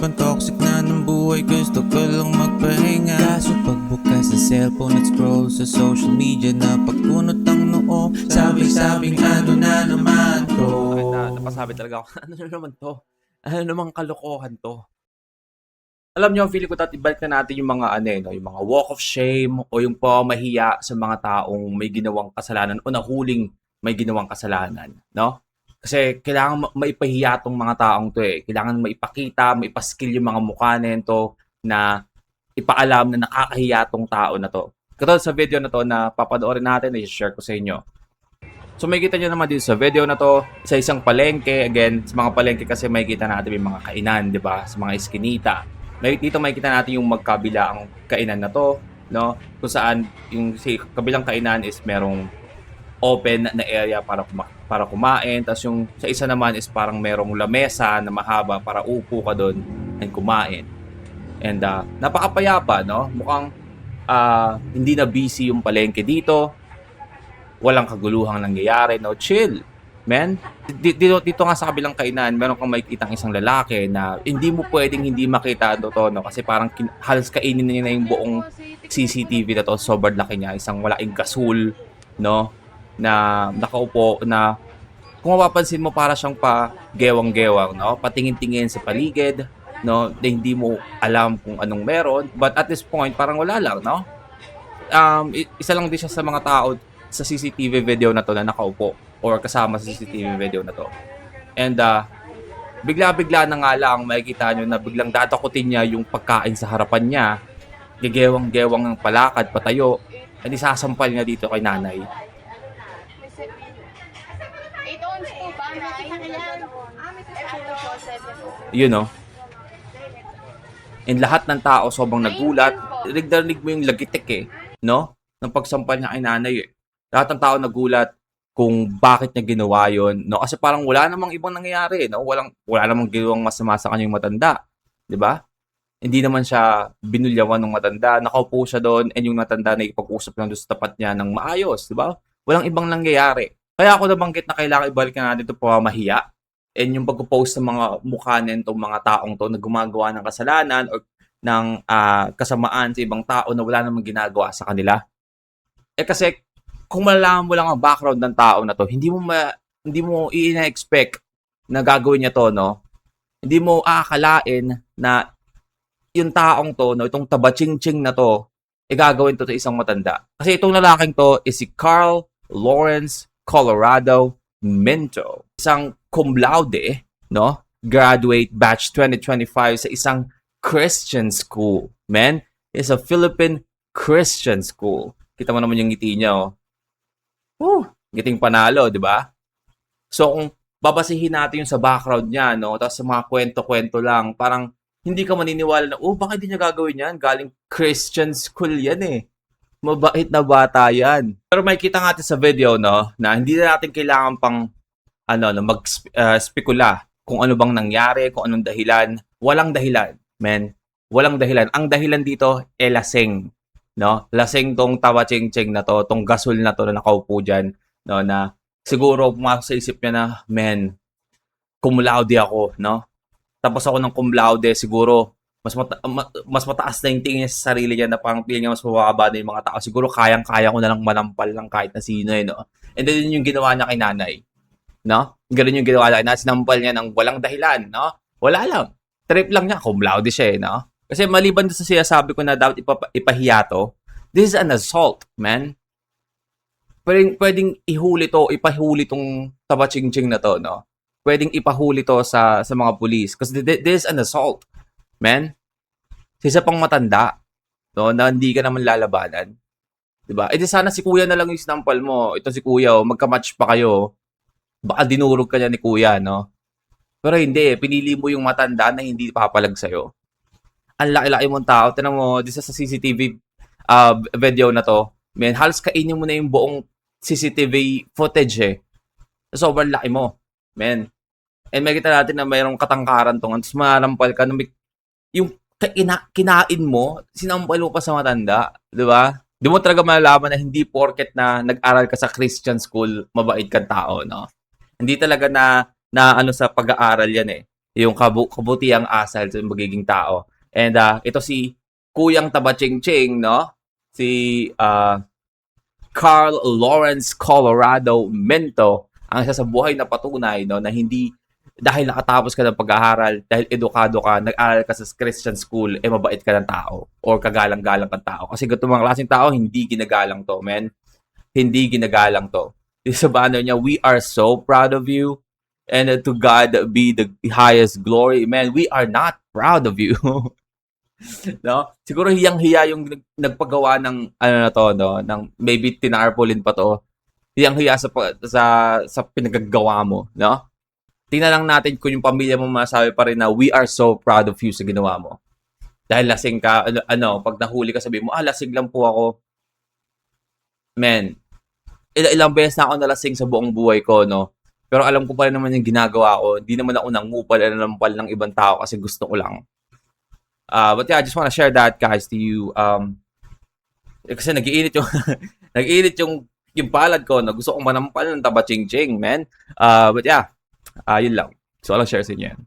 Sobrang toxic na ng buhay, gusto ko lang magpahinga. Kaso pagbukas sa cellphone at scroll sa social media, na pagkunot ang noo, sabing-sabing ano na naman to. Napasabi talaga ako, ano na naman to? Ano namang kalokohan to? Alam niyo, feeling ko ibalik na natin yung mga yung mga walk of shame o yung pamahiya sa mga taong may ginawang kasalanan o nahuling may ginawang kasalanan, no? Kasi kailangan maipahiya tong mga taong to eh. Kailangan maipakita, maipaskill yung mga mukha nito na ipaalam na nakakahiya tong tao na to. Katulad sa video na to na papanoorin natin, i-share ko sa inyo. So makikita nyo naman dito sa video na to, sa isang palengke, again, sa mga palengke kasi makikita natin yung mga kainan, di ba? Sa mga iskinita. Dito makikita natin yung magkabilaang kainan na to, no? Kung saan yung kabilang kainan is merong open na area para kumain. Tapos yung sa isa naman is parang merong lamesa na mahaba para upo ka doon and kumain. And napakapayapa, no? Mukhang hindi na busy yung palengke dito. Walang kaguluhang nangyayari, no? Chill, man. Dito nga sa kabilang kainan, meron kang makikitang isang lalaki na hindi mo pwedeng hindi makita to, no? Kasi parang halos kainin niya na yung buong CCTV na to. Sobrang laki niya. Isang malaking gasol, no? Na nakaupo na kung mapapansin mo para siyang pa gewang-gewang, no? Patingin-tingin sa paligid, no? Na hindi mo alam kung anong meron. But at this point, parang wala lang, no? Isa lang din siya sa mga tao sa CCTV video na to na nakaupo or kasama sa CCTV video na to. And bigla-bigla na nga lang makikita nyo na biglang datakutin niya yung pagkain sa harapan niya. Gigewang-gewang ng palakad, patayo. And isasampal niya dito kay nanay. You know? And lahat ng tao sobrang nagulat. Rinig mo yung lagitik eh, no? Ng pagsampal niya kay nanay eh. Lahat ng tao nagulat kung bakit niya ginawa yun, no? Kasi parang wala namang ibang nangyayari, no? Wala namang ginawang masama sa kanyang matanda, 'di ba? Hindi naman siya binulyawan ng matanda. Nakaupo siya doon and yung matanda na ipag-usap lang doon sa tapat niya ng maayos, 'di ba? Walang ibang nangyayari. Kaya ako nabanggit na kailangan ibalik na natin 'to pamamahiya. And yung pag-post ng mga mukha nitong mga taong to na gumagawa ng kasalanan o ng kasamaan sa ibang tao na wala namang ginagawa sa kanila. Eh kasi kung malalaman mo lang ang background ng tao na to, hindi mo i-expect na gagawin niya to, no? Hindi mo aakalain na yung taong to, no, itong tabaching-ching na to, gagawin to sa isang matanda. Kasi itong lalaking to is si Carl Lawrence Colorado Minto. Isang cum laude, no? Graduate batch 2025 sa isang Christian school. Man, it's a Philippine Christian school. Kita mo naman yung ngiti niya, oh. Ngiting panalo, di ba? So, kung babasihin natin yung sa background niya, no? Tapos sa mga kwento-kwento lang, parang hindi ka maniniwala na, bakit hindi niya gagawin yan? Galing Christian school yan eh. Mabait na bata yan. Pero makikita natin sa video, no, na hindi na natin kailangan pang mag-spekula kung ano bang nangyari, kung anong dahilan. Walang dahilan, men. Walang dahilan. Ang dahilan dito, lasing. No? Lasing tong tawa-ching-ching na to, tong gasol na to na nakaupo dyan, no, na siguro pumasok sa isip niya na, men, cum laude ako, no? Tapos ako ng cum laude, siguro mas mataas na yung tingin niya sa sarili niya na parang feeling niya mas mababa na yung mga tao. Siguro kayang-kaya ko na lang manampal ng kahit na sino, no? And then yung ginawa niya kay nanay, no? Ganun yung ginawa niya, sinampal niya ng walang dahilan, no? Wala lang. Trip lang niya, cum laude siya, no? Kasi maliban sa sinasabi ko na dapat ipahiya to, this is an assault, man. Pwedeng ihuli to, ipahuli tong tabaching-ching na to, no? Pwedeng ipahuli to sa mga pulis. Kasi this is an assault, man. Isa pang matanda, no, na hindi ka naman lalabanan. Diba? Eh di sana si kuya na lang yung sinampal mo. Ito si kuya, magka-match pa kayo. Baka dinurog ka niya ni kuya, no? Pero hindi, pinili mo yung matanda na hindi papalag sa'yo. Ang laki-laki mong tao. Tinan mo, dito sa CCTV video na to, man, halos kainin mo na yung buong CCTV footage eh. Sobrang laki mo, man. And makita natin na mayroong katangkaran to. Tapos marampal ka, yung kinain mo, sinampal mo pa sa matanda. Di ba? Di mo talaga malalaman na hindi porket na nag-aral ka sa Christian school, mabait kang tao, no? Hindi talaga na sa pag-aaral yan eh. yung kabutihang asal sa magiging tao. And ito si Kuyang Tabachingching, no? Si Carl Lawrence Colorado Minto, ang isa sa buhay na patunay, no, na hindi dahil nakatapos ka ng pag-aaral, dahil edukado ka, nag-aral ka sa Christian school, mabait ka ng tao or kagalang-galang kang tao. Kasi ganito mga klaseng tao, hindi ginagalang to, men. Hindi ginagalang to. Sa banner niya, we are so proud of you and to God be the highest glory. Man, we are not proud of you. No? Siguro hiyang-hiya yung nagpagawa ng ano na to, no, ng maybe tinarpaulin pa to. Hiyang-hiya sa pinagagawa mo, no? Tingnan lang natin kung yung pamilya mo masasabi pa rin na we are so proud of you sa ginawa mo. Dahil lasing ka, pag nahuli ka, sabihin mo, lasing lang po ako. Man, ilang beses na ako nalasing sa buong buhay ko, no? Pero alam ko pa rin naman yung ginagawa ko. Hindi naman ako nangupal o nampal ng ibang tao kasi gusto ko lang. But yeah, I just want to share that, guys, to you. Kasi nag-iinit yung nag-iinit yung palad ko na gusto kong manampal ng tabaching-ching, man. But yeah, yun lang. So, I'll share sa inyo yan.